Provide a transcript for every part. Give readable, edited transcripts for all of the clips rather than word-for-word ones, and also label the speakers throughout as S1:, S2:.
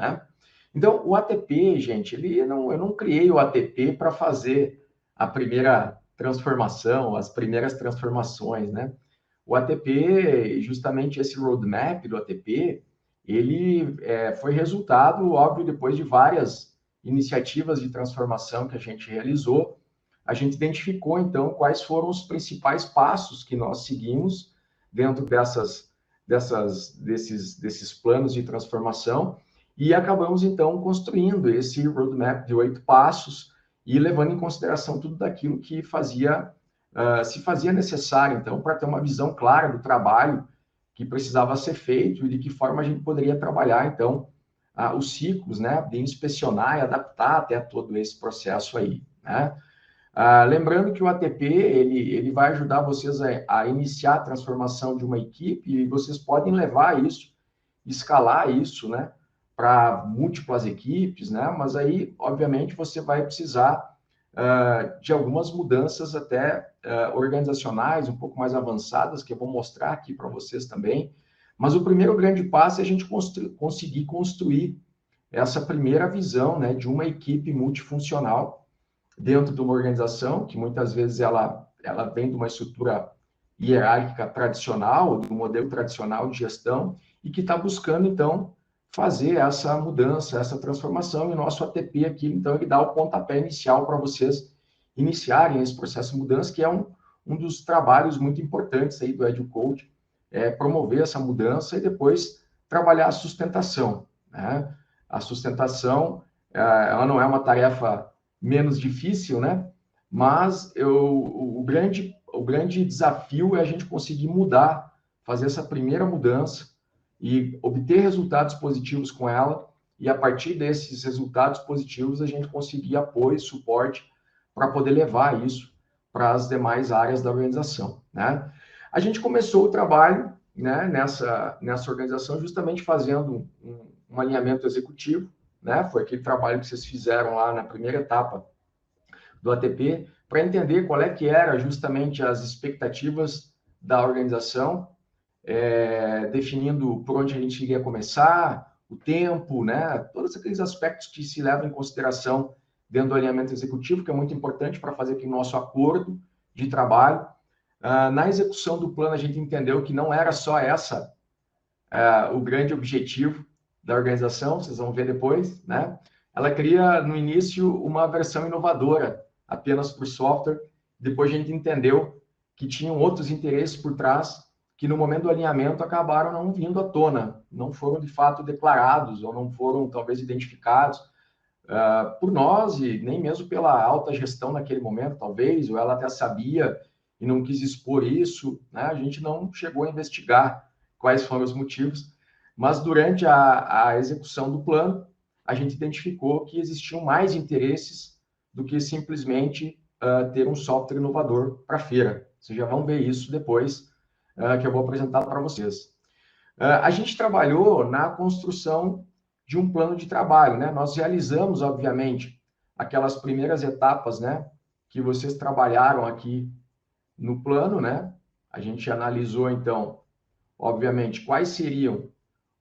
S1: né? Então, o ATP, gente, eu não criei o ATP para fazer a primeira transformação, as primeiras transformações, né? O ATP, justamente esse roadmap do ATP, ele foi resultado, óbvio, depois de várias iniciativas de transformação que a gente realizou. A gente identificou, então, quais foram os principais passos que nós seguimos dentro desses planos de transformação e acabamos, então, construindo esse roadmap de 8 passos e levando em consideração tudo daquilo que se fazia necessário, então, para ter uma visão clara do trabalho que precisava ser feito e de que forma a gente poderia trabalhar, então, os ciclos, né, de inspecionar e adaptar até todo esse processo aí, né? Lembrando que o ATP, ele vai ajudar vocês a iniciar a transformação de uma equipe e vocês podem levar isso, escalar isso, né, para múltiplas equipes, né, mas aí, obviamente, você vai precisar de algumas mudanças até organizacionais, um pouco mais avançadas, que eu vou mostrar aqui para vocês também. Mas o primeiro grande passo é a gente conseguir construir essa primeira visão, né, de uma equipe multifuncional dentro de uma organização, que muitas vezes ela vem de uma estrutura hierárquica tradicional, de um modelo tradicional de gestão, e que está buscando, então, fazer essa mudança, essa transformação, e o nosso ATP aqui, então, ele dá o pontapé inicial para vocês iniciarem esse processo de mudança, que é um dos trabalhos muito importantes aí do EduCoach, promover essa mudança e depois trabalhar a sustentação, né? A sustentação, ela não é uma tarefa menos difícil, né? Mas o grande desafio é a gente conseguir mudar, fazer essa primeira mudança e obter resultados positivos com ela, e a partir desses resultados positivos a gente conseguir apoio e suporte para poder levar isso para as demais áreas da organização, né? A gente começou o trabalho, né, nessa organização justamente fazendo um alinhamento executivo, né? Foi aquele trabalho que vocês fizeram lá na primeira etapa do ATP, para entender qual é que era justamente as expectativas da organização, definindo por onde a gente iria começar, o tempo, né? Todos aqueles aspectos que se levam em consideração dentro do alinhamento executivo, que é muito importante para fazer aqui o nosso acordo de trabalho. Na execução do plano, a gente entendeu que não era só o grande objetivo da organização, vocês vão ver depois, né? Ela cria, no início, uma versão inovadora, apenas por software. Depois a gente entendeu que tinham outros interesses por trás, que no momento do alinhamento acabaram não vindo à tona, não foram de fato declarados, ou não foram talvez identificados por nós, e nem mesmo pela alta gestão naquele momento, talvez, ou ela até sabia e não quis expor isso, né? A gente não chegou a investigar quais foram os motivos, mas durante a execução do plano, a gente identificou que existiam mais interesses do que simplesmente ter um software inovador para a feira. Vocês já vão ver isso depois que eu vou apresentar para vocês. A gente trabalhou na construção de um plano de trabalho, né? Nós realizamos, obviamente, aquelas primeiras etapas, né, que vocês trabalharam aqui no plano, né? A gente analisou, então, obviamente, quais seriam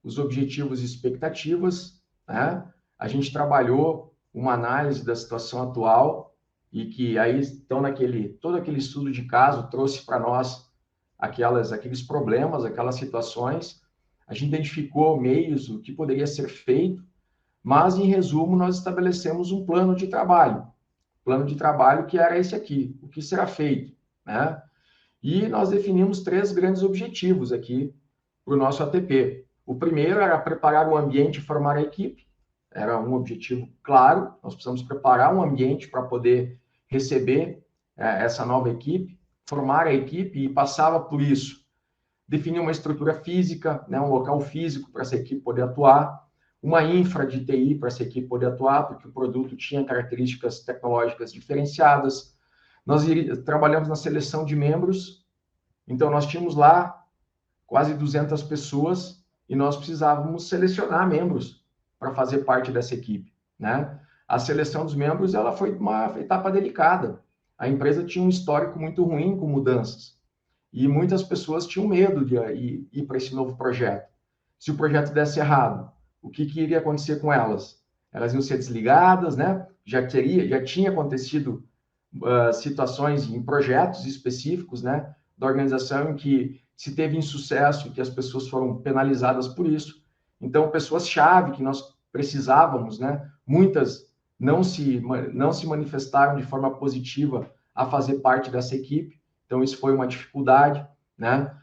S1: os objetivos e expectativas, né? A gente trabalhou uma análise da situação atual e que aí, então, todo aquele estudo de caso trouxe para nós aqueles problemas, aquelas situações. A gente identificou meios, o que poderia ser feito, mas, em resumo, nós estabelecemos um plano de trabalho. Plano de trabalho que era esse aqui, o que será feito, né? E nós definimos 3 grandes objetivos aqui para o nosso ATP. O primeiro era preparar o ambiente e formar a equipe. Era um objetivo claro, nós precisamos preparar um ambiente para poder receber essa nova equipe, formar a equipe, e passava por isso. Definir uma estrutura física, né, um local físico para essa equipe poder atuar, uma infra de TI para essa equipe poder atuar, porque o produto tinha características tecnológicas diferenciadas. Nós trabalhamos na seleção de membros, então nós tínhamos lá quase 200 pessoas e nós precisávamos selecionar membros para fazer parte dessa equipe, né? A seleção dos membros, ela foi uma etapa delicada. A empresa tinha um histórico muito ruim com mudanças e muitas pessoas tinham medo de ir para esse novo projeto. Se o projeto desse errado, o que iria acontecer com elas? Elas iam ser desligadas, né? Já tinha acontecido situações em projetos específicos, né, da organização em que se teve insucesso e que as pessoas foram penalizadas por isso. Então, pessoas-chave que nós precisávamos, né, muitas não se manifestaram de forma positiva a fazer parte dessa equipe. Então, isso foi uma dificuldade, né?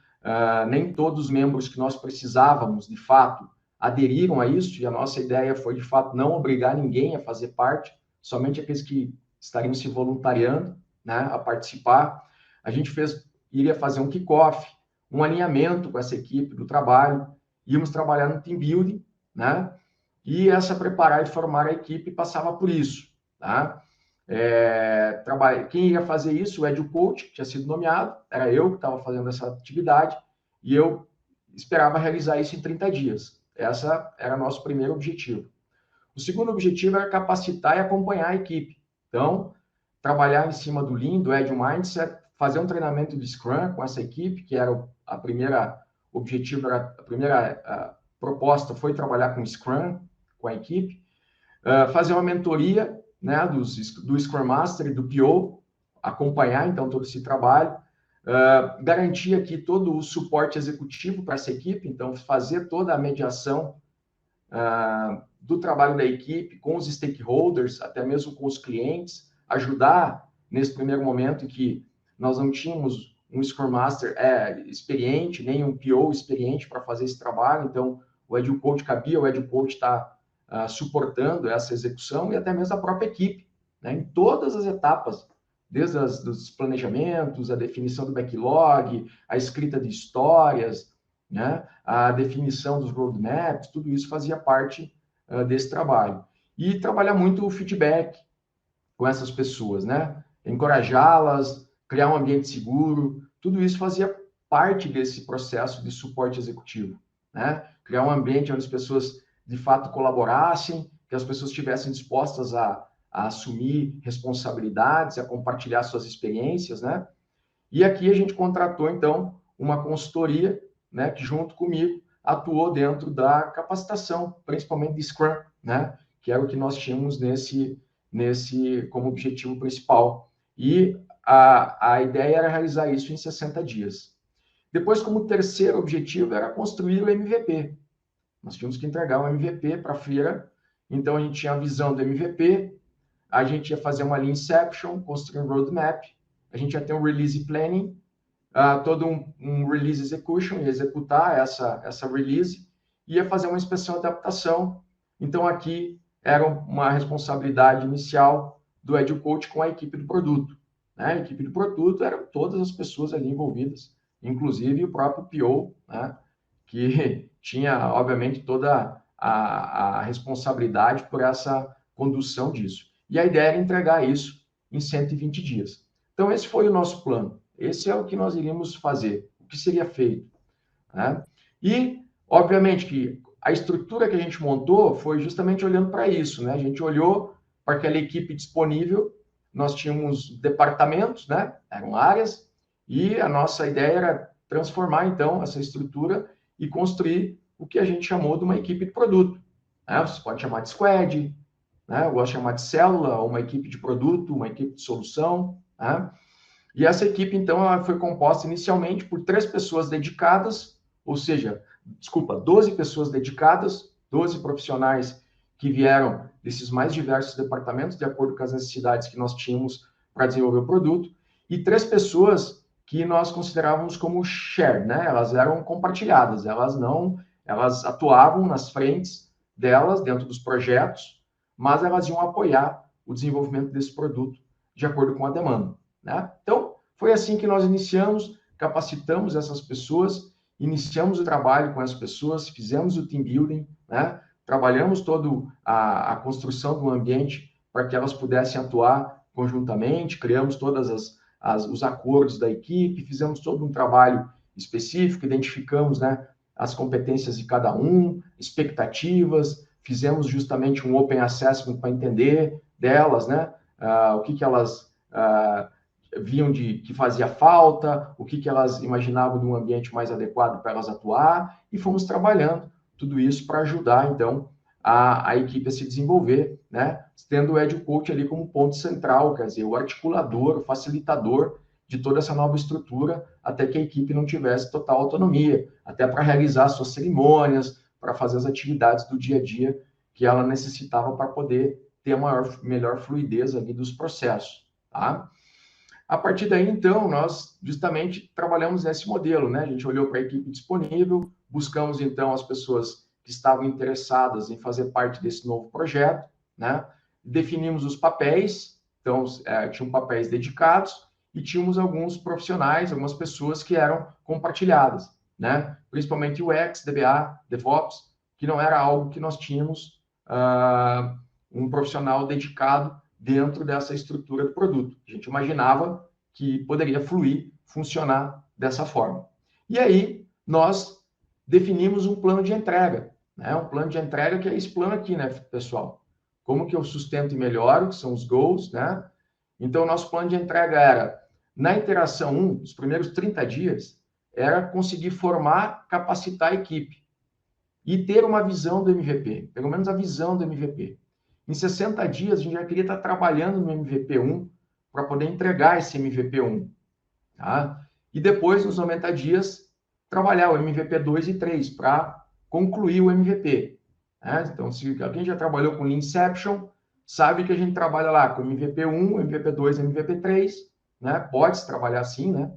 S1: Nem todos os membros que nós precisávamos, de fato, aderiram a isso, e a nossa ideia foi, de fato, não obrigar ninguém a fazer parte, somente aqueles que estariam se voluntariando, né, a participar. A gente iria fazer um kickoff, um alinhamento com essa equipe do trabalho, íamos trabalhar no team building, né, e essa preparar e formar a equipe passava por isso, tá? Quem ia fazer isso, o Edu Coach, que tinha sido nomeado, era eu que estava fazendo essa atividade, e eu esperava realizar isso em 30 dias. Essa era o nosso primeiro objetivo. O segundo objetivo era capacitar e acompanhar a equipe. Então, trabalhar em cima do Lean, do Agile Mindset, fazer um treinamento de Scrum com essa equipe, que era a primeira proposta foi trabalhar com Scrum, com a equipe, fazer uma mentoria, né, do Scrum Master e do PO, acompanhar, então, todo esse trabalho, garantir aqui todo o suporte executivo para essa equipe, então, fazer toda a mediação do trabalho da equipe com os stakeholders, até mesmo com os clientes, ajudar nesse primeiro momento em que nós não tínhamos um Scrum Master experiente, nem um PO experiente para fazer esse trabalho, então o Agile Coach cabia, o Agile Coach está suportando essa execução e até mesmo a própria equipe, né, em todas as etapas, desde os planejamentos, a definição do backlog, a escrita de histórias, né, a definição dos roadmaps, tudo isso fazia parte desse trabalho. E trabalhar muito o feedback com essas pessoas, né? Encorajá-las, criar um ambiente seguro, tudo isso fazia parte desse processo de suporte executivo, né? Criar um ambiente onde as pessoas, de fato, colaborassem, que as pessoas estivessem dispostas a assumir responsabilidades, a compartilhar suas experiências, né? E aqui a gente contratou, então, uma consultoria, né, que junto comigo atuou dentro da capacitação, principalmente de Scrum, né, que era o que nós tínhamos nesse como objetivo principal. E a ideia era realizar isso em 60 dias. Depois, como terceiro objetivo, era construir o MVP. Nós tínhamos que entregar o MVP para a feira, então a gente tinha a visão do MVP, a gente ia fazer uma Lean Inception, construir um roadmap, a gente ia ter um release planning, todo um release execution, ia executar essa release, ia fazer uma inspeção e adaptação. Então, aqui era uma responsabilidade inicial do Agile Coach com a equipe do produto, né? A equipe do produto eram todas as pessoas ali envolvidas, inclusive o próprio PO, né, que tinha, obviamente, toda a responsabilidade por essa condução disso. E a ideia era entregar isso em 120 dias. Então, esse foi o nosso plano. Esse é o que nós iríamos fazer, o que seria feito, né? E, obviamente, que a estrutura que a gente montou foi justamente olhando para isso, né? A gente olhou para aquela equipe disponível, nós tínhamos departamentos, né? Eram áreas, e a nossa ideia era transformar, então, essa estrutura e construir o que a gente chamou de uma equipe de produto, né? Você pode chamar de squad, né? Eu gosto de chamar de célula, uma equipe de produto, uma equipe de solução, né? E essa equipe, então, ela foi composta inicialmente por 3 pessoas dedicadas, ou seja, 12 pessoas dedicadas, 12 profissionais que vieram desses mais diversos departamentos, de acordo com as necessidades que nós tínhamos para desenvolver o produto, e 3 pessoas que nós considerávamos como share, né? Elas eram compartilhadas, elas atuavam nas frentes delas, dentro dos projetos, mas elas iam apoiar o desenvolvimento desse produto de acordo com a demanda, né? Então, foi assim que nós iniciamos, capacitamos essas pessoas, iniciamos o trabalho com as pessoas, fizemos o team building, né? Trabalhamos toda a construção do ambiente para que elas pudessem atuar conjuntamente, criamos todos os acordos da equipe, fizemos todo um trabalho específico, identificamos, né, as competências de cada um, expectativas, fizemos justamente um open assessment para entender delas, né, o que elas viam que fazia falta, o que elas imaginavam de um ambiente mais adequado para elas atuar, e fomos trabalhando tudo isso para ajudar, então, a equipe a se desenvolver, né? Tendo o Agile Coach ali como ponto central, quer dizer, o articulador, o facilitador de toda essa nova estrutura, até que a equipe não tivesse total autonomia, até para realizar suas cerimônias, para fazer as atividades do dia a dia que ela necessitava para poder ter a melhor fluidez ali dos processos, tá? A partir daí, então, nós justamente trabalhamos nesse modelo, né? A gente olhou para a equipe disponível, buscamos, então, as pessoas que estavam interessadas em fazer parte desse novo projeto, né? Definimos os papéis, então, tinham papéis dedicados e tínhamos alguns profissionais, algumas pessoas que eram compartilhadas, né? Principalmente UX, DBA, DevOps, que não era algo que nós tínhamos um profissional dedicado dentro dessa estrutura do produto. A gente imaginava que poderia fluir, funcionar dessa forma. E aí, nós definimos um plano de entrega, né? Um plano de entrega que é esse plano aqui, né, pessoal? Como que eu sustento e melhoro, que são os goals, né? Então, nosso plano de entrega era, na iteração 1, os primeiros 30 dias, era conseguir formar, capacitar a equipe e ter uma visão do MVP, pelo menos a visão do MVP. Em 60 dias, a gente já queria estar trabalhando no MVP1 para poder entregar esse MVP1. Tá? E depois, nos 90 dias, trabalhar o MVP2 e 3 para concluir o MVP. Né? Então, se alguém já trabalhou com Lean Inception, sabe que a gente trabalha lá com MVP1, MVP2 e MVP3. Né? Pode-se trabalhar assim, né?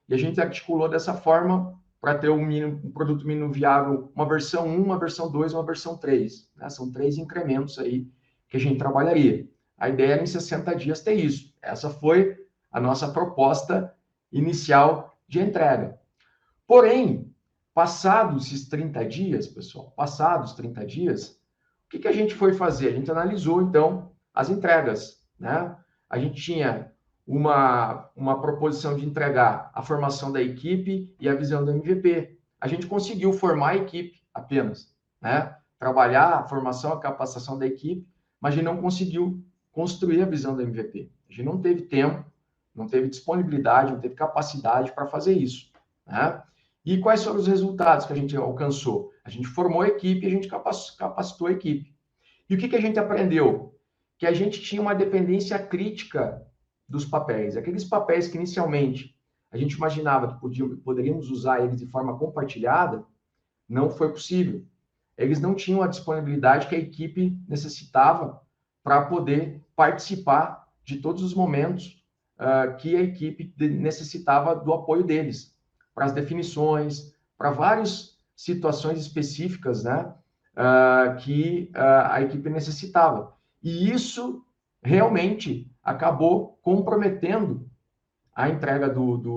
S1: E a gente articulou dessa forma para ter um produto mínimo viável, uma versão 1, uma versão 2, uma versão 3. Né? São 3 incrementos aí que a gente trabalharia. A ideia era em 60 dias ter isso. Essa foi a nossa proposta inicial de entrega. Porém, passados esses 30 dias, pessoal, passados 30 dias, o que a gente foi fazer? A gente analisou, então, as entregas. Né? A gente tinha uma proposição de entregar a formação da equipe e a visão do MVP. A gente conseguiu formar a equipe apenas, né? Trabalhar a formação, a capacitação da equipe, mas a gente não conseguiu construir a visão do MVP. A gente não teve tempo, não teve disponibilidade, não teve capacidade para fazer isso, né? E quais foram os resultados que a gente alcançou? A gente formou a equipe e a gente capacitou a equipe. E o que a gente aprendeu? Que a gente tinha uma dependência crítica dos papéis. Aqueles papéis que inicialmente a gente imaginava que poderíamos usar eles de forma compartilhada, não foi possível. Eles não tinham a disponibilidade que a equipe necessitava para poder participar de todos os momentos que a equipe necessitava do apoio deles, para as definições, para várias situações específicas, né, que a equipe necessitava. E isso realmente acabou comprometendo a entrega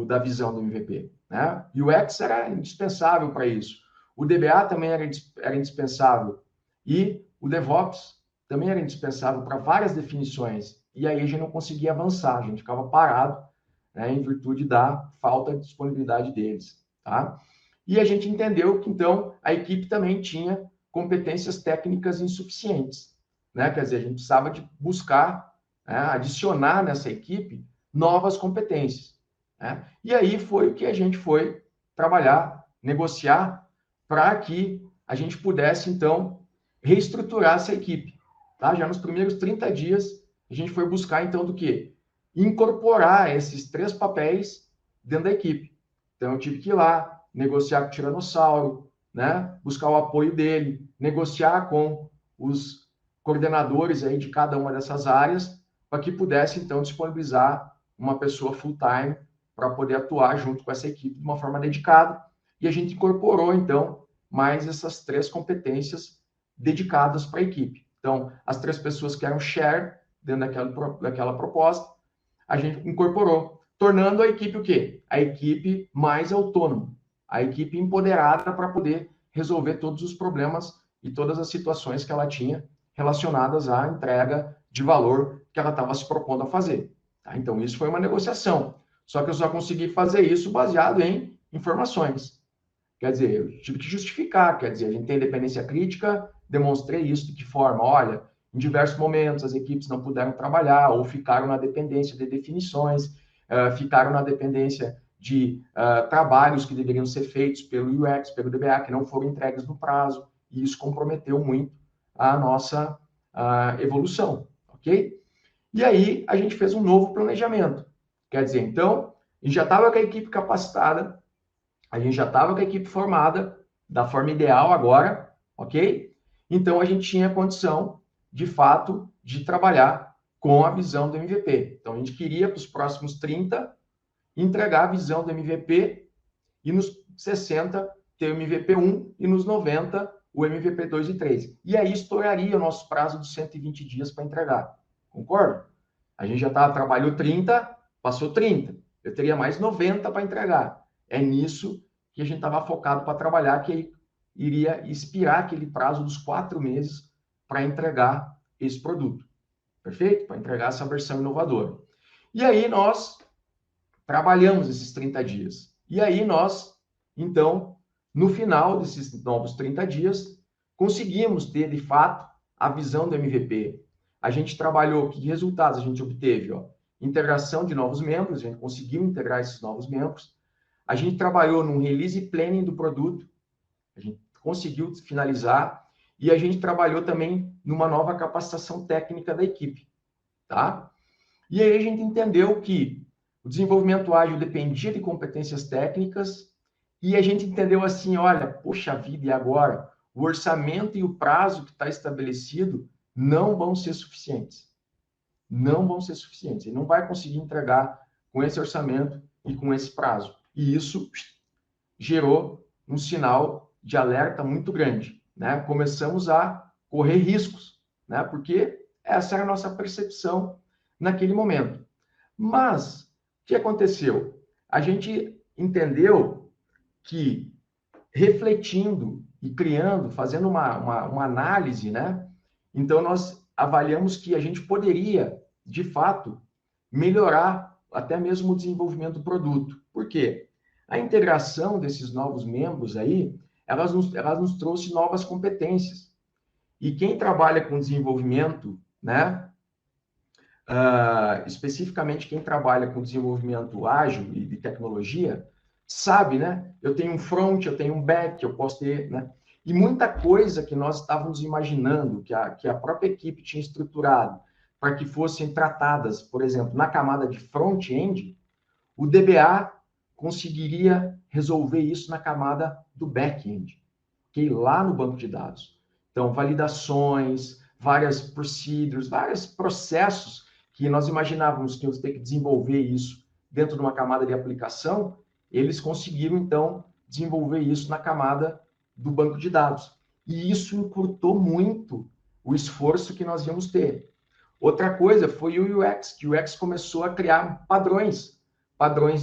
S1: da visão do MVP. Né? E o X era indispensável para isso. O DBA também era indispensável. E o DevOps também era indispensável para várias definições. E aí a gente não conseguia avançar, a gente ficava parado, né, em virtude da falta de disponibilidade deles. Tá? E a gente entendeu que, então, a equipe também tinha competências técnicas insuficientes. Né? Quer dizer, a gente precisava de buscar, né, adicionar nessa equipe novas competências. Né? E aí foi o que a gente foi trabalhar, negociar, para que a gente pudesse, então, reestruturar essa equipe. Tá? Já nos primeiros 30 dias, a gente foi buscar, então, do quê? Incorporar esses 3 papéis dentro da equipe. Então, eu tive que ir lá, negociar com o Tiranossauro, né? Buscar o apoio dele, negociar com os coordenadores aí de cada uma dessas áreas, para que pudesse, então, disponibilizar uma pessoa full-time para poder atuar junto com essa equipe de uma forma dedicada. E a gente incorporou, então, mais essas 3 competências dedicadas para a equipe. Então, as 3 pessoas que eram share dentro daquela proposta, a gente incorporou, tornando a equipe o quê? A equipe mais autônoma, a equipe empoderada para poder resolver todos os problemas e todas as situações que ela tinha relacionadas à entrega de valor que ela estava se propondo a fazer. Tá? Então, isso foi uma negociação. Só que eu só consegui fazer isso baseado em informações. Quer dizer, eu tive que justificar. Quer dizer, a gente tem dependência crítica, demonstrei isso de que forma? Olha, em diversos momentos as equipes não puderam trabalhar ou ficaram na dependência de definições, ficaram na dependência de trabalhos que deveriam ser feitos pelo UX, pelo DBA, que não foram entregues no prazo. e isso comprometeu muito a nossa evolução, ok? E aí a gente fez um novo planejamento. Quer dizer, então, a gente já estava com a equipe capacitada, a gente já estava com a equipe formada da forma ideal agora, ok? Então a gente tinha condição, de fato, de trabalhar com a visão do MVP. Então a gente queria para os próximos 30 entregar a visão do MVP e nos 60 ter o MVP 1 e nos 90 o MVP 2 e 3. E aí estouraria o nosso prazo de 120 dias para entregar. Concorda? A gente já trabalhou 30, passou 30. Eu teria mais 90 para entregar. É nisso que a gente estava focado para trabalhar, que iria expirar aquele prazo dos 4 meses para entregar esse produto. Perfeito? Para entregar essa versão inovadora. E aí nós trabalhamos esses 30 dias. E aí nós, então, no final desses novos 30 dias, conseguimos ter, de fato, a visão do MVP. A gente trabalhou, que resultados a gente obteve? Integração de novos membros, a gente conseguiu integrar esses novos membros. A gente trabalhou num release planning do produto, a gente conseguiu finalizar, e a gente trabalhou também numa nova capacitação técnica da equipe, tá? E aí a gente entendeu que o desenvolvimento ágil dependia de competências técnicas, e a gente entendeu assim, olha, poxa vida, e agora? O orçamento e o prazo que está estabelecido não vão ser suficientes. Não vão ser suficientes. Ele não vai conseguir entregar com esse orçamento e com esse prazo. E isso gerou um sinal de alerta muito grande, né? Começamos a correr riscos, né? Porque essa era a nossa percepção naquele momento. Mas, o que aconteceu? A gente entendeu que, refletindo e criando, fazendo uma análise, né? Então, nós avaliamos que a gente poderia, de fato, melhorar até mesmo o desenvolvimento do produto. Por quê? A integração desses novos membros aí, elas nos trouxe novas competências. E quem trabalha com desenvolvimento, né? Especificamente quem trabalha com desenvolvimento ágil e de tecnologia, sabe, né? Eu tenho um front, eu tenho um back, eu posso ter, né? E muita coisa que nós estávamos imaginando, que a própria equipe tinha estruturado para que fossem tratadas, por exemplo, na camada de front-end, o DBA conseguiria resolver isso na camada do back-end, okay? Lá no banco de dados. Então, validações, várias procedures, vários processos que nós imaginávamos que íamos ter que desenvolver isso dentro de uma camada de aplicação, eles conseguiram, então, desenvolver isso na camada do banco de dados. E isso encurtou muito o esforço que nós íamos ter. Outra coisa foi o UX, que o UX começou a criar padrões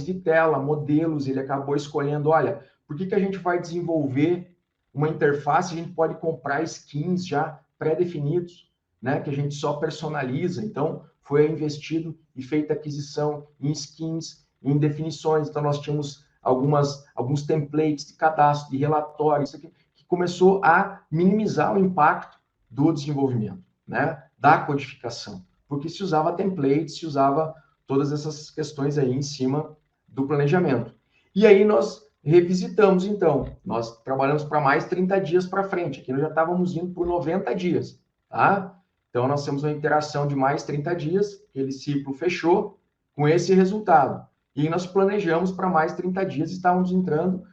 S1: de tela, modelos, ele acabou escolhendo, olha, por que a gente vai desenvolver uma interface, a gente pode comprar skins já pré-definidos, né, que a gente só personaliza. Então, foi investido e feita aquisição em skins, em definições. Então, nós tínhamos alguns templates de cadastro, de relatório, isso aqui, que começou a minimizar o impacto do desenvolvimento, né, da codificação, porque se usava templates, se usava todas essas questões aí em cima do planejamento. E aí nós revisitamos, então. Nós trabalhamos para mais 30 dias para frente. Aqui nós já estávamos indo por 90 dias, tá? Então, nós temos uma interação de mais 30 dias, aquele ciclo fechou com esse resultado. E nós planejamos para mais 30 dias, estávamos entrando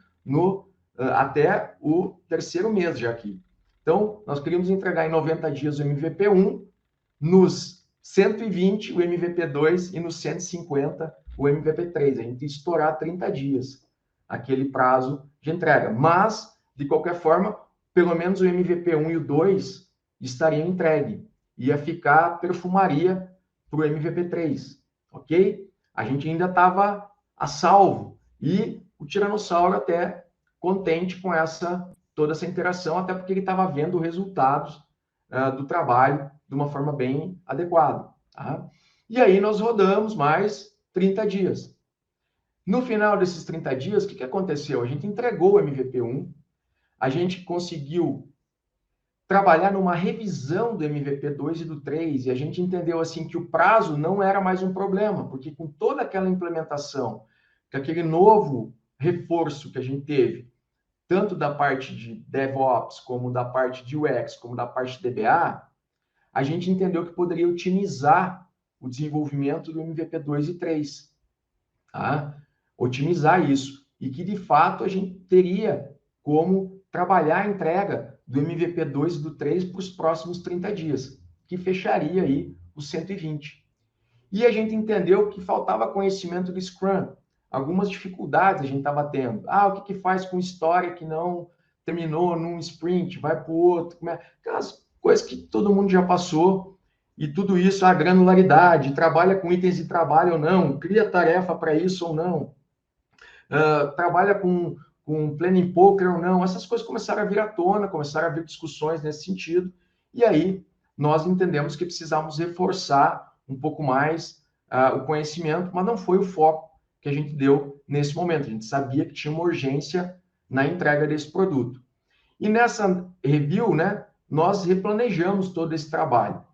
S1: até o terceiro mês já aqui. Então, nós queríamos entregar em 90 dias o MVP 1, nos 120 o MVP 2 e nos 150 o MVP 3. A gente ia estourar 30 dias aquele prazo de entrega. Mas, de qualquer forma, pelo menos o MVP 1 e o 2 estariam entregue. Ia ficar perfumaria para o MVP 3, ok? A gente ainda estava a salvo. E o Tiranossauro até contente com toda essa interação, até porque ele estava vendo resultados do trabalho de uma forma bem adequada. Tá? E aí nós rodamos mais 30 dias. No final desses 30 dias, o que aconteceu? A gente entregou o MVP 1, a gente conseguiu trabalhar numa revisão do MVP 2 e do 3, e a gente entendeu assim que o prazo não era mais um problema, porque com toda aquela implementação, com aquele novo reforço que a gente teve, tanto da parte de DevOps, como da parte de UX, como da parte de DBA, a gente entendeu que poderia otimizar o desenvolvimento do MVP 2 e 3. Tá? Otimizar isso. E que, de fato, a gente teria como trabalhar a entrega do MVP 2 e do 3 para os próximos 30 dias, que fecharia aí os 120. E a gente entendeu que faltava conhecimento do Scrum. Algumas dificuldades a gente estava tendo. O que faz com história que não terminou num sprint, vai para o outro. Aquelas coisas que todo mundo já passou. E tudo isso, a granularidade, trabalha com itens de trabalho ou não, cria tarefa para isso ou não, trabalha com planning poker ou não. Essas coisas começaram a vir à tona, começaram a vir discussões nesse sentido. E aí nós entendemos que precisamos reforçar um pouco mais o conhecimento, mas não foi o foco que a gente deu nesse momento. A gente sabia que tinha uma urgência na entrega desse produto. E nessa review, né, nós replanejamos todo esse trabalho.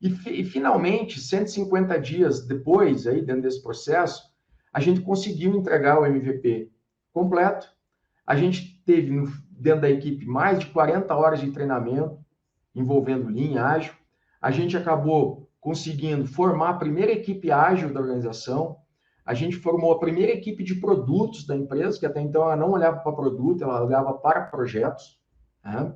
S1: E finalmente, 150 dias depois, aí, dentro desse processo, a gente conseguiu entregar o MVP completo. A gente teve, dentro da equipe, mais de 40 horas de treinamento envolvendo Lean Ágil. A gente acabou conseguindo formar a primeira equipe ágil da organização. A gente formou a primeira equipe de produtos da empresa, que até então ela não olhava para produto, ela olhava para projetos. Né?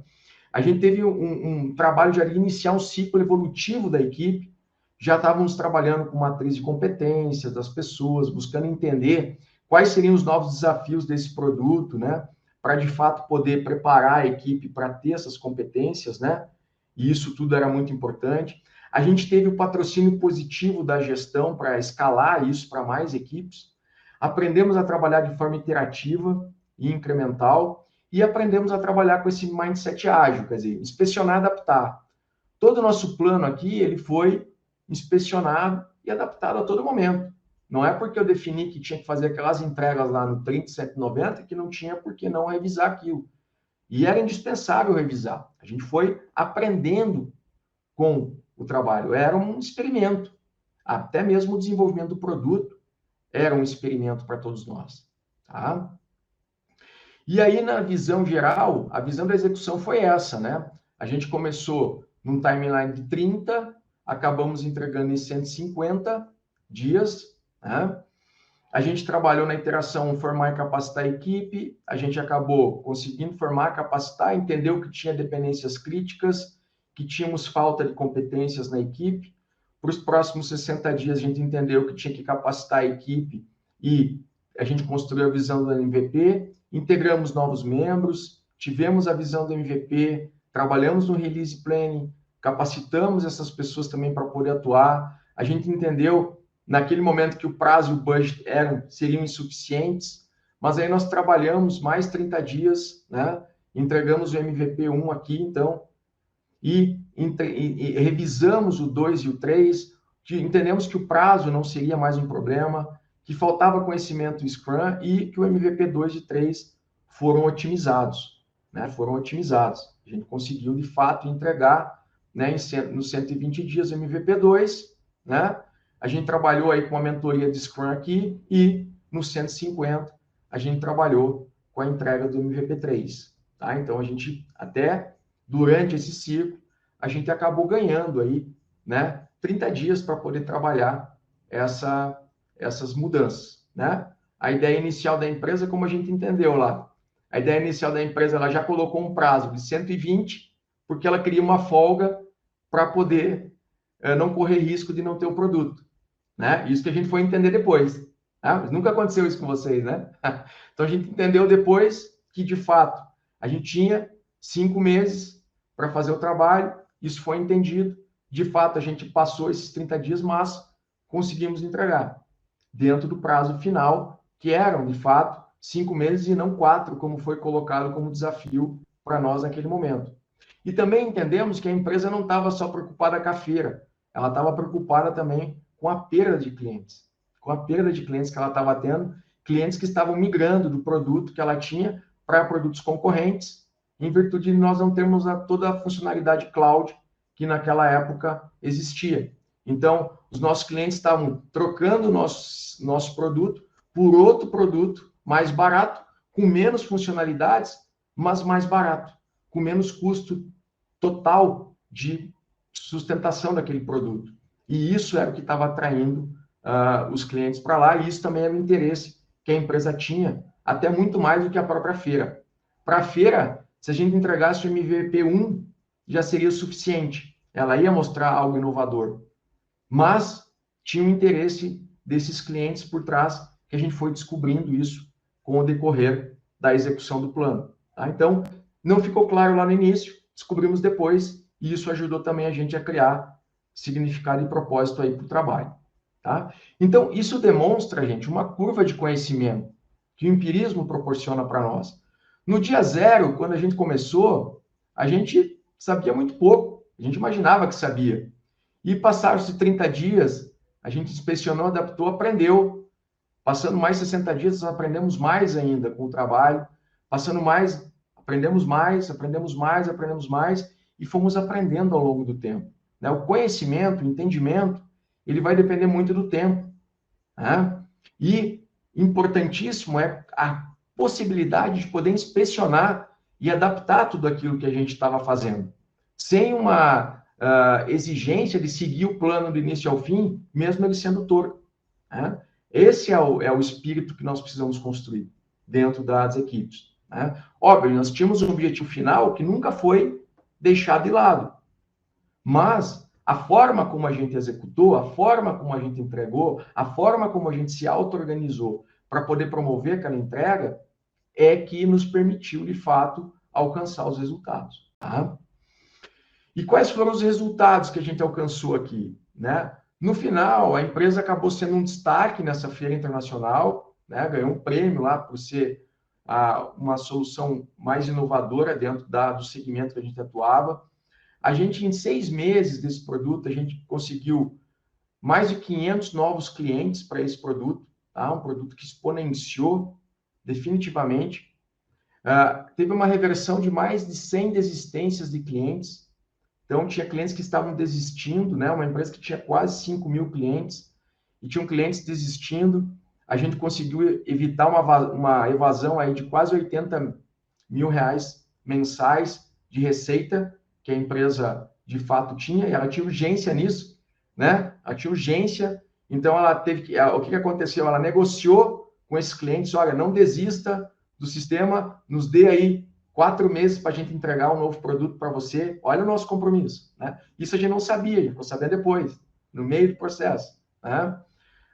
S1: A gente teve um trabalho de iniciar um ciclo evolutivo da equipe. Já estávamos trabalhando com matriz de competências das pessoas, buscando entender quais seriam os novos desafios desse produto, né? Para, de fato, poder preparar a equipe para ter essas competências, né? E isso tudo era muito importante. A gente teve o patrocínio positivo da gestão para escalar isso para mais equipes. Aprendemos a trabalhar de forma iterativa e incremental. E aprendemos a trabalhar com esse mindset ágil, quer dizer, inspecionar e adaptar. Todo o nosso plano aqui, ele foi inspecionado e adaptado a todo momento. Não é porque eu defini que tinha que fazer aquelas entregas lá no 30, 190 que não tinha por que não revisar aquilo. E era indispensável revisar. A gente foi aprendendo com o trabalho. Era um experimento. Até mesmo o desenvolvimento do produto era um experimento para todos nós. Tá? E aí, na visão geral, a visão da execução foi essa, né? A gente começou num timeline de 30, acabamos entregando em 150 dias, né? A gente trabalhou na iteração formar e capacitar a equipe, a gente acabou conseguindo formar, capacitar, entendeu que tinha dependências críticas, que tínhamos falta de competências na equipe. Para os próximos 60 dias, a gente entendeu que tinha que capacitar a equipe e a gente construiu a visão do MVP, integramos novos membros, tivemos a visão do MVP, trabalhamos no release planning, capacitamos essas pessoas também para poder atuar. A gente entendeu naquele momento que o prazo e o budget seriam insuficientes, mas aí nós trabalhamos mais 30 dias, né? Entregamos o MVP 1 aqui, então, e revisamos o 2 e o 3, entendemos que o prazo não seria mais um problema, que faltava conhecimento Scrum e que o MVP 2 e 3 foram otimizados, né? Foram otimizados. A gente conseguiu, de fato, entregar, né, nos 120 dias o MVP 2, né? A gente trabalhou aí com a mentoria de Scrum aqui e nos 150 a gente trabalhou com a entrega do MVP 3, tá? Então, a gente até durante esse ciclo, a gente acabou ganhando aí, né, 30 dias para poder trabalhar essas mudanças, né? A ideia inicial da empresa, como a gente entendeu lá, a ideia inicial da empresa, ela já colocou um prazo de 120, porque ela queria uma folga para poder não correr risco de não ter o produto, né? Isso que a gente foi entender depois. Né? Nunca aconteceu isso com vocês, né? Então, a gente entendeu depois que, de fato, a gente tinha 5 meses para fazer o trabalho, isso foi entendido, de fato, a gente passou esses 30 dias, mas conseguimos entregar dentro do prazo final, que eram, de fato, 5 meses e não 4, como foi colocado como desafio para nós naquele momento. E também entendemos que a empresa não estava só preocupada com a feira, ela estava preocupada também com a perda de clientes, com a perda de clientes que ela estava tendo, clientes que estavam migrando do produto que ela tinha para produtos concorrentes, em virtude de nós não termos toda a funcionalidade cloud que naquela época existia. Então, os nossos clientes estavam trocando o nosso produto por outro produto mais barato, com menos funcionalidades, mas mais barato, com menos custo total de sustentação daquele produto. E isso era o que estava atraindo os clientes para lá, e isso também era o interesse que a empresa tinha, até muito mais do que a própria feira. Para a feira, se a gente entregasse o MVP 1, já seria suficiente. Ela ia mostrar algo inovador. Mas tinha um interesse desses clientes por trás, que a gente foi descobrindo isso com o decorrer da execução do plano. Tá? Então, não ficou claro lá no início, descobrimos depois, e isso ajudou também a gente a criar significado e propósito aí para o trabalho. Tá? Então, isso demonstra, gente, uma curva de conhecimento que o empirismo proporciona para nós. No dia zero, quando a gente começou, a gente sabia muito pouco, a gente imaginava que sabia. E passaram-se 30 dias, a gente inspecionou, adaptou, aprendeu. Passando mais 60 dias, nós aprendemos mais ainda com o trabalho. Passando mais, aprendemos mais, aprendemos mais, aprendemos mais, e fomos aprendendo ao longo do tempo. Né? O conhecimento, o entendimento, ele vai depender muito do tempo. Né? E importantíssimo é a possibilidade de poder inspecionar e adaptar tudo aquilo que a gente estava fazendo. Sem uma exigência de seguir o plano do início ao fim, mesmo ele sendo torto. Né? Esse é o espírito que nós precisamos construir dentro das equipes. Né? Óbvio, nós tínhamos um objetivo final que nunca foi deixado de lado, mas a forma como a gente executou, a forma como a gente entregou, a forma como a gente se auto-organizou para poder promover aquela entrega é que nos permitiu, de fato, alcançar os resultados. Tá? E quais foram os resultados que a gente alcançou aqui? Né? No final, a empresa acabou sendo um destaque nessa feira internacional, né? Ganhou um prêmio lá por ser uma solução mais inovadora dentro do segmento que a gente atuava. A gente, em 6 meses desse produto, a gente conseguiu mais de 500 novos clientes para esse produto, tá? Um produto que exponenciou definitivamente. Teve uma reversão de mais de 100 desistências de clientes. Então, tinha clientes que estavam desistindo, né? Uma empresa que tinha quase 5 mil clientes, e tinham clientes desistindo. A gente conseguiu evitar uma evasão aí de quase 80 mil reais mensais de receita, que a empresa, de fato, tinha, e ela tinha urgência nisso, né? Ela tinha urgência, então ela teve que... O que aconteceu? Ela negociou com esses clientes, olha, não desista do sistema, nos dê aí 4 meses para a gente entregar um novo produto para você. Olha o nosso compromisso. Né? Isso a gente não sabia, a gente ficou sabendo depois, no meio do processo. Né?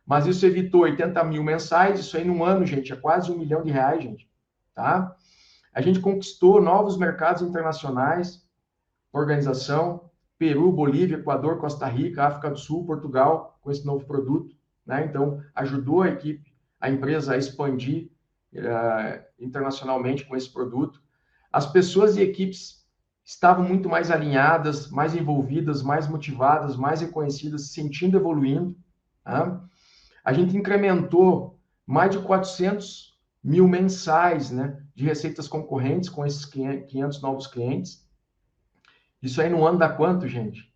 S1: Mas isso evitou 80 mil mensais, isso aí num ano, gente, é quase R$1 milhão, gente. Tá? A gente conquistou novos mercados internacionais, organização, Peru, Bolívia, Equador, Costa Rica, África do Sul, Portugal, com esse novo produto. Né? Então, ajudou a equipe, a empresa a expandir internacionalmente com esse produto. As pessoas e equipes estavam muito mais alinhadas, mais envolvidas, mais motivadas, mais reconhecidas, se sentindo evoluindo. Tá? A gente incrementou mais de 400 mil mensais, né, de receitas concorrentes com esses 500 novos clientes. Isso aí no ano dá quanto, gente?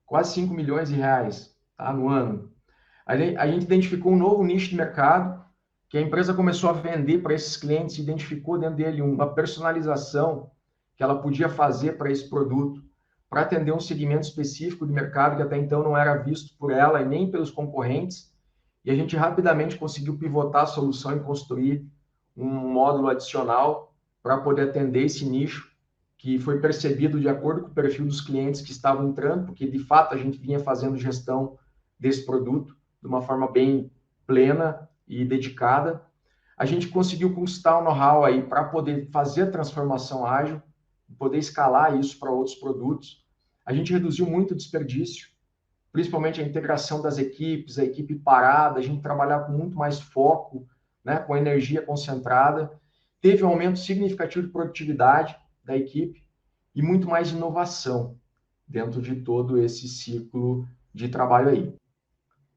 S1: Quase 5 milhões de reais, tá, no ano. A gente identificou um novo nicho de mercado, que a empresa começou a vender para esses clientes, identificou dentro dele uma personalização que ela podia fazer para esse produto, para atender um segmento específico de mercado que até então não era visto por ela e nem pelos concorrentes, e a gente rapidamente conseguiu pivotar a solução e construir um módulo adicional para poder atender esse nicho, que foi percebido de acordo com o perfil dos clientes que estavam entrando, porque de fato a gente vinha fazendo gestão desse produto de uma forma bem plena e dedicada. A gente conseguiu conquistar o know-how aí para poder fazer a transformação ágil, poder escalar isso para outros produtos. A gente reduziu muito o desperdício, principalmente a integração das equipes, a equipe parada, a gente trabalhar com muito mais foco, né, com energia concentrada. Teve um aumento significativo de produtividade da equipe e muito mais inovação dentro de todo esse ciclo de trabalho aí.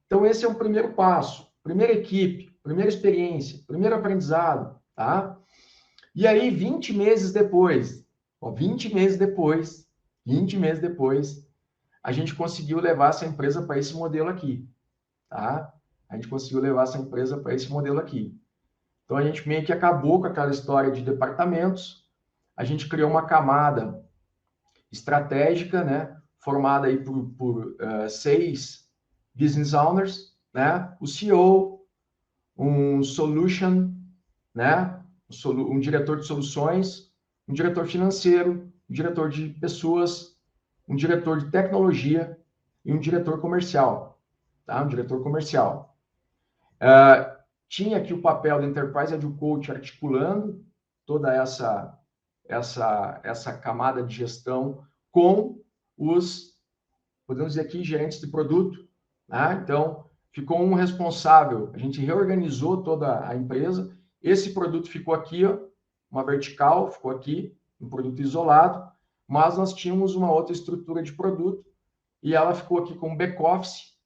S1: Então, esse é o primeiro passo, primeira equipe, primeira experiência, primeiro aprendizado, tá? E aí, 20 meses depois, 20 meses depois, a gente conseguiu levar essa empresa para esse modelo aqui, tá? A gente conseguiu levar essa empresa para esse modelo aqui. Então, a gente meio que acabou com aquela história de departamentos, a gente criou uma camada estratégica, né, formada aí por 6 business owners, né, o CEO, um solution, né, um diretor de soluções, um diretor financeiro, um diretor de pessoas, um diretor de tecnologia e um diretor comercial, tá? Um diretor comercial. Tinha aqui o papel do Enterprise Agile Coach articulando toda essa camada de gestão com os, podemos dizer aqui, gerentes de produto, né? Então, ficou um responsável, a gente reorganizou toda a empresa, esse produto ficou aqui, ó, uma vertical, ficou aqui, um produto isolado, mas nós tínhamos uma outra estrutura de produto, e ela ficou aqui com back-office,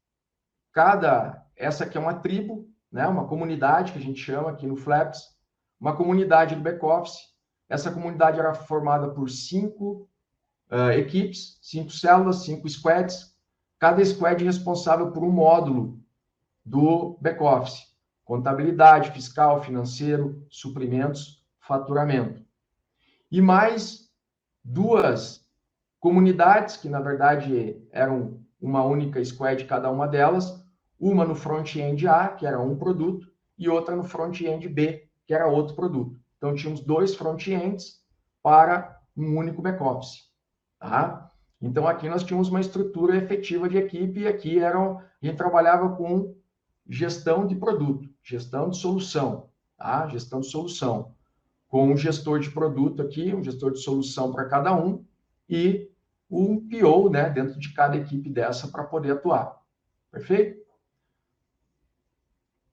S1: essa aqui é uma tribo, né? Uma comunidade que a gente chama aqui no Flaps, uma comunidade do back-office. Essa comunidade era formada por 5 equipes, 5 células, 5 squads, cada squad responsável por um módulo do back-office, contabilidade, fiscal, financeiro, suprimentos, faturamento. E mais 2 comunidades, que na verdade eram uma única squad cada uma delas, uma no front-end A, que era um produto, e outra no front-end B, que era outro produto. Então, tínhamos 2 front-ends para um único back-office. Tá? Então, aqui nós tínhamos uma estrutura efetiva de equipe, e aqui a gente trabalhava com gestão de produto, gestão de solução, tá? Gestão de solução, com um gestor de produto aqui, um gestor de solução para cada um, e um PO, né, dentro de cada equipe dessa para poder atuar. Perfeito?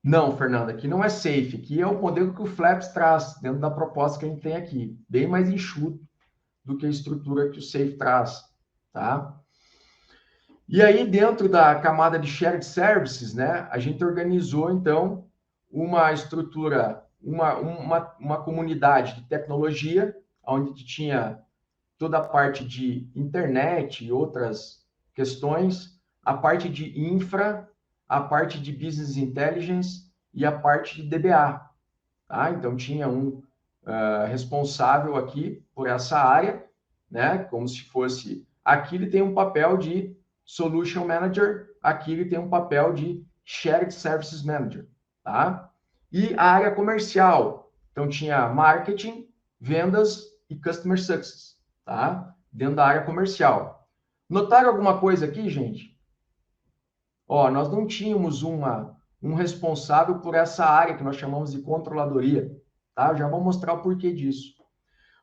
S1: Não, Fernanda, aqui não é safe. Aqui é o modelo que o Flaps traz, dentro da proposta que a gente tem aqui. Bem mais enxuto do que a estrutura que o Safe traz, tá? E aí, dentro da camada de Shared Services, né, a gente organizou, então, uma estrutura, uma comunidade de tecnologia, onde tinha toda a parte de internet e outras questões, a parte de infra, a parte de business intelligence e a parte de DBA. Tá? Então, tinha um responsável aqui por essa área, né? Como se fosse... Aqui ele tem um papel de Solution Manager, aqui ele tem um papel de Shared Services Manager. Tá? E a área comercial. Então, tinha marketing, vendas e Customer Success. Tá? Dentro da área comercial. Notaram alguma coisa aqui, gente? Ó, nós não tínhamos um responsável por essa área que nós chamamos de controladoria. Tá? Eu já vou mostrar o porquê disso.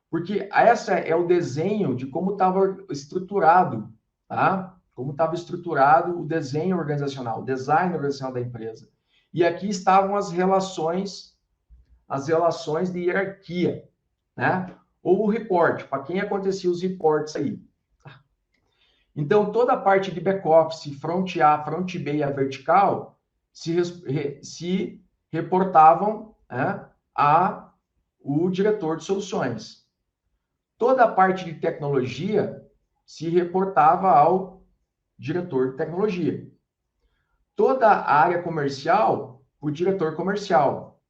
S1: Porque essa é o desenho de como estava estruturado, tá? Como estava estruturado o desenho organizacional, o design organizacional da empresa. E aqui estavam as relações de hierarquia, né? Ou o report, para quem acontecia os reports aí. Então, toda a parte de back-office, front A, front B e a vertical, se reportavam, né, a o diretor de soluções. Toda a parte de tecnologia se reportava ao diretor de tecnologia. Toda a área comercial, o diretor comercial.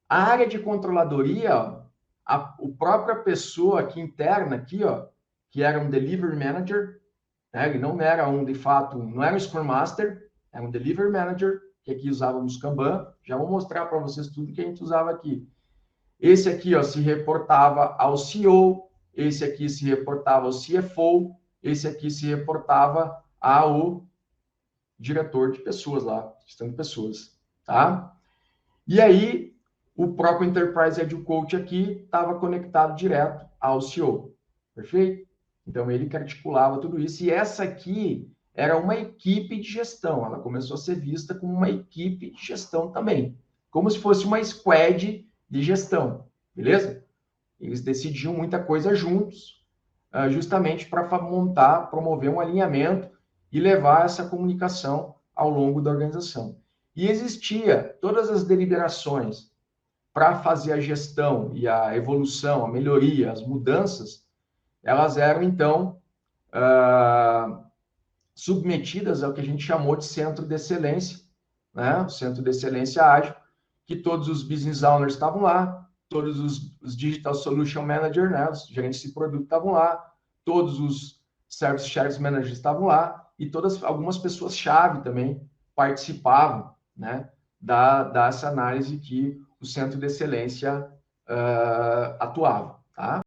S1: A área de controladoria, a própria pessoa aqui interna, aqui, ó, que era um delivery manager, né? Ele não era de fato, não era um Scrum Master, era um Delivery Manager, que aqui usávamos Kanban. Já vou mostrar para vocês tudo que a gente usava aqui. Esse aqui, ó, se reportava ao CEO, esse aqui se reportava ao CFO, esse aqui se reportava ao diretor de pessoas lá, gestão de pessoas, tá? E aí, o próprio Enterprise Agile Coach aqui estava conectado direto ao CEO, perfeito? Então, ele que articulava tudo isso. E essa aqui era uma equipe de gestão. Ela começou a ser vista como uma equipe de gestão também. Como se fosse uma squad de gestão. Beleza? Eles decidiam muita coisa juntos, justamente para montar, promover um alinhamento e levar essa comunicação ao longo da organização. E existia todas as deliberações para fazer a gestão e a evolução, a melhoria, as mudanças, elas eram, então, submetidas ao que a gente chamou de Centro de Excelência, né? O Centro de Excelência Ágil, que todos os business owners estavam lá, todos os digital solution manager, né, os gerentes de produto estavam lá, todos os service shares managers estavam lá e algumas pessoas-chave também participavam, né, dessa análise que o Centro de Excelência atuava, tá?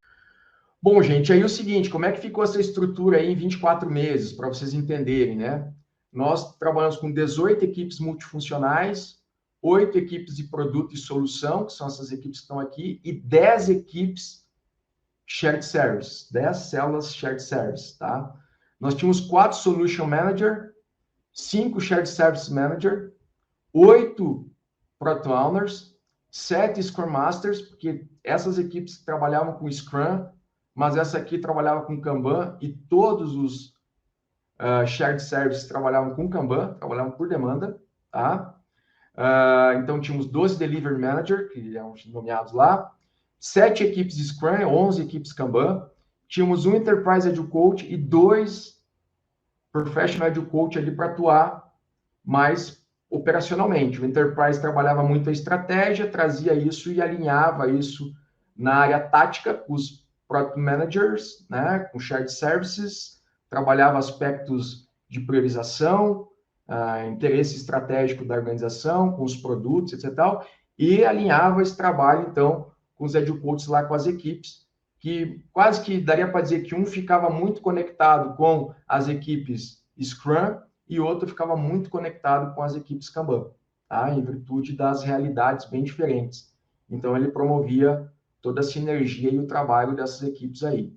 S1: Bom, gente, aí é o seguinte, como é que ficou essa estrutura aí em 24 meses, para vocês entenderem, né? Nós trabalhamos com 18 equipes multifuncionais, 8 equipes de produto e solução, que são essas equipes que estão aqui, e 10 equipes shared service, 10 células shared service, tá? Nós tínhamos 4 solution manager, 5 shared service manager, 8 product owners, 7 scrum masters, porque essas equipes trabalhavam com Scrum, mas essa aqui trabalhava com Kanban e todos os shared services trabalhavam com Kanban, trabalhavam por demanda, tá? Então, tínhamos 12 Delivery Manager, que eram nomeados lá, 7 equipes Scrum, 11 equipes Kanban, tínhamos um Enterprise Agile Coach e 2 Professional Agile Coach ali para atuar mais operacionalmente. O Enterprise trabalhava muito a estratégia, trazia isso e alinhava isso na área tática com os Product Managers, né, com Shared Services, trabalhava aspectos de priorização, interesse estratégico da organização, com os produtos, etc. E alinhava esse trabalho, então, com os Agile Coaches lá com as equipes, que quase que daria para dizer que um ficava muito conectado com as equipes Scrum e outro ficava muito conectado com as equipes Kanban, tá? Em virtude das realidades bem diferentes. Então, ele promovia toda a sinergia e o trabalho dessas equipes aí.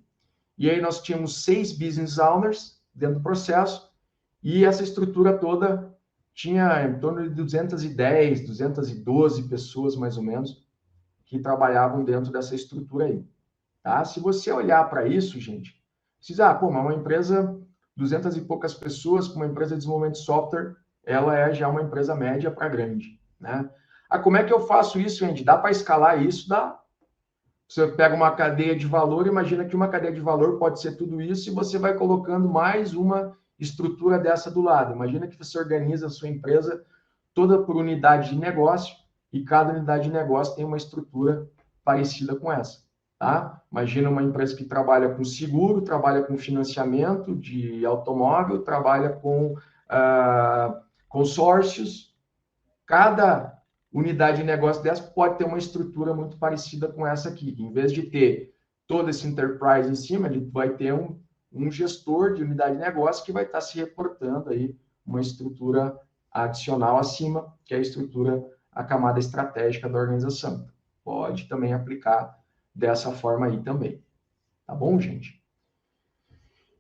S1: E aí nós tínhamos 6 business owners dentro do processo, e essa estrutura toda tinha em torno de 210, 212 pessoas, mais ou menos, que trabalhavam dentro dessa estrutura aí. Tá? Se você olhar para isso, gente, você diz, mas uma empresa, 200 e poucas pessoas, com uma empresa de desenvolvimento de software, ela é já uma empresa média para grande, né? Como é que eu faço isso, gente? Dá para escalar isso? Dá. Você pega uma cadeia de valor, imagina que uma cadeia de valor pode ser tudo isso e você vai colocando mais uma estrutura dessa do lado. Imagina que você organiza a sua empresa toda por unidade de negócio e cada unidade de negócio tem uma estrutura parecida com essa, tá? Imagina uma empresa que trabalha com seguro, trabalha com financiamento de automóvel, trabalha com consórcios. Cada unidade de negócio dessa pode ter uma estrutura muito parecida com essa aqui. Em vez de ter todo esse enterprise em cima, ele vai ter um gestor de unidade de negócio que vai estar se reportando aí uma estrutura adicional acima, que é a estrutura, a camada estratégica da organização. Pode também aplicar dessa forma aí também. Tá bom, gente?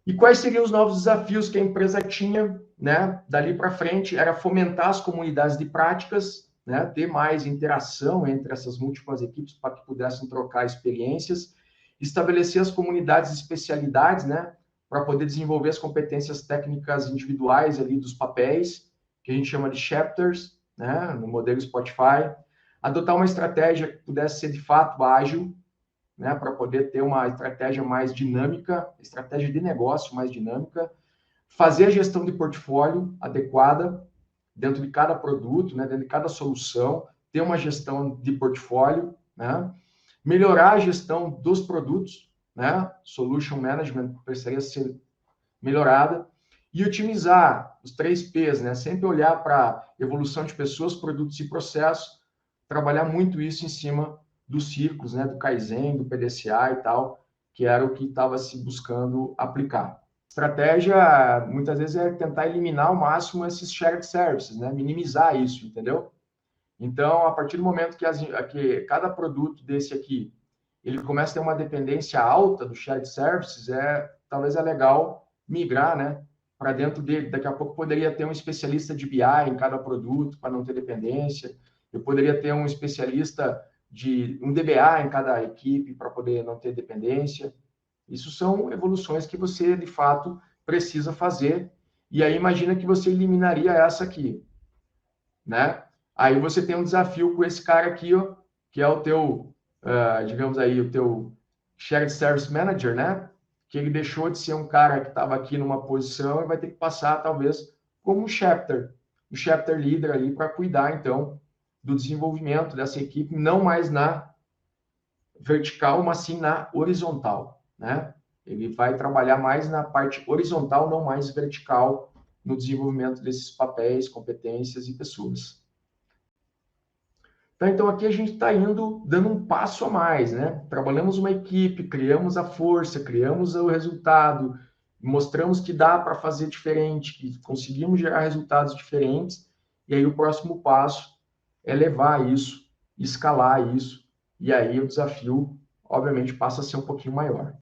S1: E quais seriam os novos desafios que a empresa tinha, né? Dali para frente, era fomentar as comunidades de práticas, né, ter mais interação entre essas múltiplas equipes para que pudessem trocar experiências, estabelecer as comunidades de especialidades, né, para poder desenvolver as competências técnicas individuais ali dos papéis, que a gente chama de chapters, né, no modelo Spotify, adotar uma estratégia que pudesse ser de fato ágil, né, para poder ter uma estratégia mais dinâmica, estratégia de negócio mais dinâmica, fazer a gestão de portfólio adequada, dentro de cada produto, né, dentro de cada solução, ter uma gestão de portfólio, né, melhorar a gestão dos produtos, né, solution management precisaria ser melhorada, e otimizar os 3 P's, né, sempre olhar para evolução de pessoas, produtos e processos, trabalhar muito isso em cima dos ciclos, né, do Kaizen, do PDCA e tal, que era o que estava se buscando aplicar. Estratégia, muitas vezes, é tentar eliminar ao máximo esses shared services, né? Minimizar isso, entendeu? Então, a partir do momento que cada produto desse aqui, ele começa a ter uma dependência alta do shared services, talvez é legal migrar, né? Para dentro dele. Daqui a pouco poderia ter um especialista de BI em cada produto, para não ter dependência. Eu poderia ter um especialista de um DBA em cada equipe, para poder não ter dependência. Isso são evoluções que você, de fato, precisa fazer. E aí, imagina que você eliminaria essa aqui, né? Aí você tem um desafio com esse cara aqui, ó, que é o teu, digamos aí, o teu Shared Service Manager, né? Que ele deixou de ser um cara que estava aqui numa posição e vai ter que passar, talvez, como um chapter leader ali para cuidar, então, do desenvolvimento dessa equipe, não mais na vertical, mas sim na horizontal, né? Ele vai trabalhar mais na parte horizontal, não mais vertical, no desenvolvimento desses papéis, competências e pessoas. Então aqui a gente está indo, dando um passo a mais, né? Trabalhamos uma equipe, criamos a força, criamos o resultado, mostramos que dá para fazer diferente, que conseguimos gerar resultados diferentes, e aí o próximo passo é levar isso, escalar isso, e aí o desafio, obviamente, passa a ser um pouquinho maior.